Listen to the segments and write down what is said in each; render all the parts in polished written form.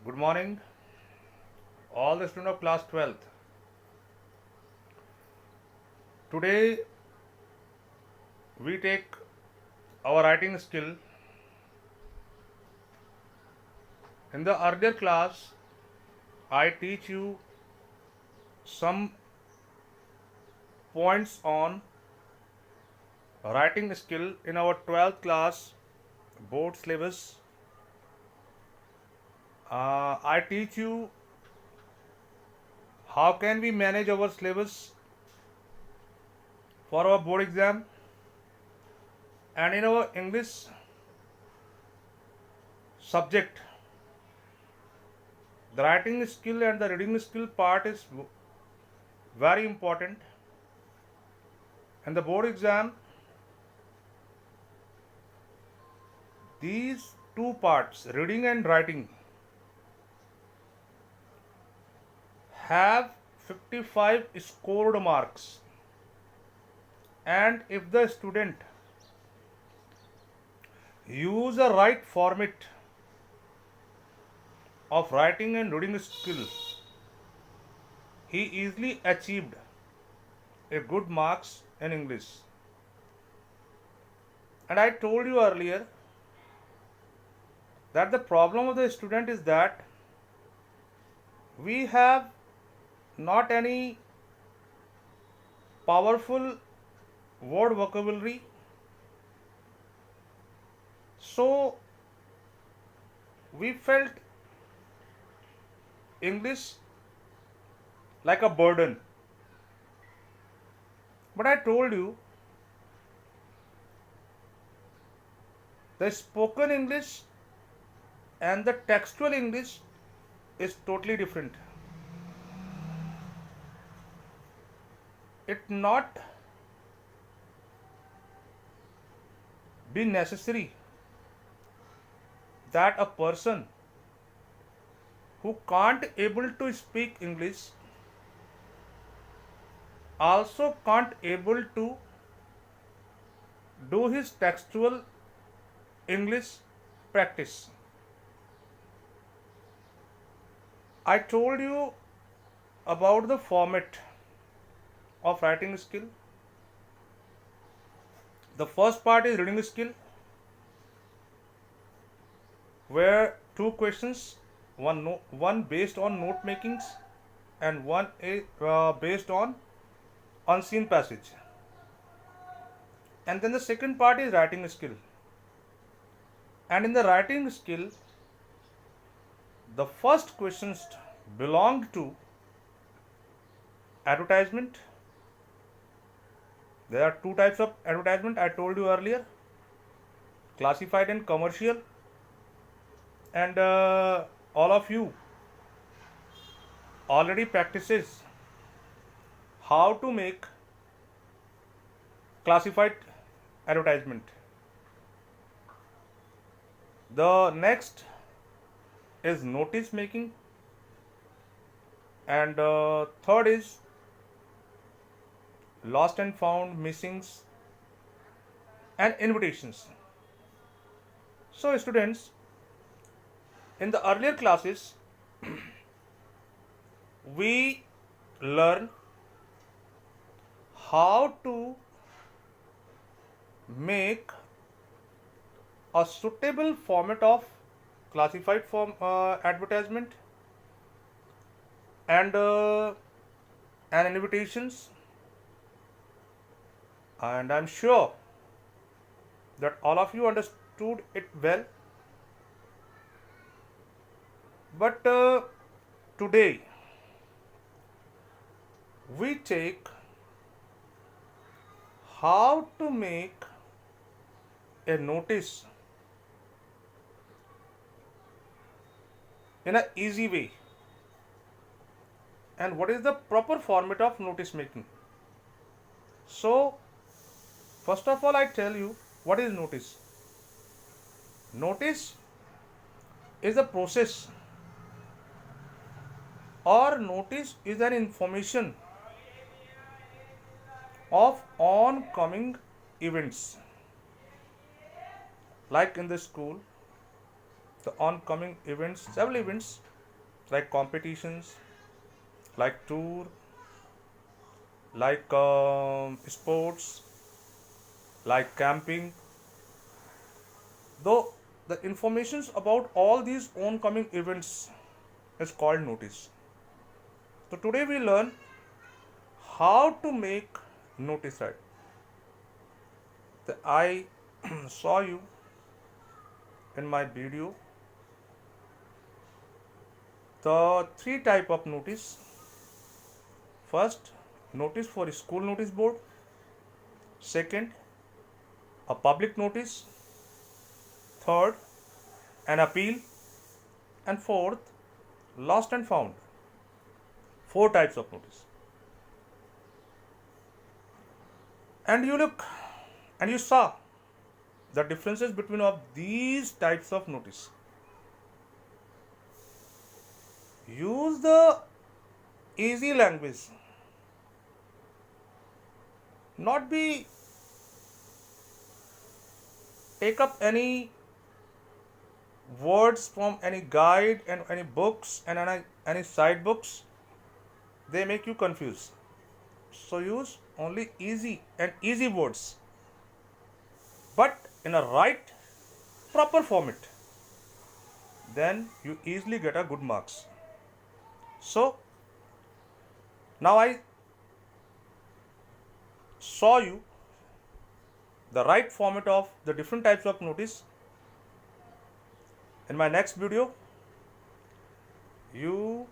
Good morning, all the students of class 12th. Today we take our writing skill. In the earlier class, I teach you some points on writing skill in our 12th class board syllabus. I teach you how can we manage our syllabus for our board exam, and in our English subject, the writing skill and the reading skill part is very important. In the board exam, these two parts, reading and writing, have 55 scored marks, and if the student use a right format of writing and reading skill, he easily achieved a good marks in English. And I told you earlier that the problem of the student is that we have not any powerful word vocabulary, so we felt English like a burden. But I told you the spoken English and the textual English is totally different. It not be necessary that a person who can't able to speak English also can't able to do his textual English practice. I told you about the format of writing skill. The first part is reading skill, where two questions, one based on note makings and one based on unseen passage. And then the second part is writing skill. And in the writing skill, the first questions belong to advertisement. There are two types of advertisement I told you earlier, classified and commercial. And all of you already practices how to make classified advertisement. The next is notice making, and third is lost and found, missings, and invitations. So students, in the earlier classes we learn how to make a suitable format of classified form advertisement and invitations, and I'm sure that all of you understood it well. But today we take how to make a notice in an easy way, and what is the proper format of notice making. So first of all, I tell you what is notice. Notice is a process, or notice is an information of oncoming events. Like in the school, the oncoming events, several events like competitions, like tour, like sports, like camping. Though the informations about all these oncoming events is called notice. So today we learn how to make notice right. I saw you in my video the three type of notice. First, notice for school notice board. Second, a public notice. Third, an appeal. And fourth, lost and found. Four types of notice. And you look and you saw the differences between of these types of notice. Use the easy language. Not be take up any words from any guide and any books and any side books. They make you confused. So use only easy words, but in a right proper format. Then you easily get a good marks. So now I saw you the right format of the different types of notice. In my next video, you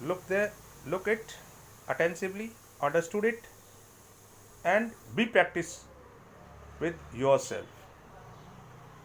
look it attentively, understood it, and be practice with yourself.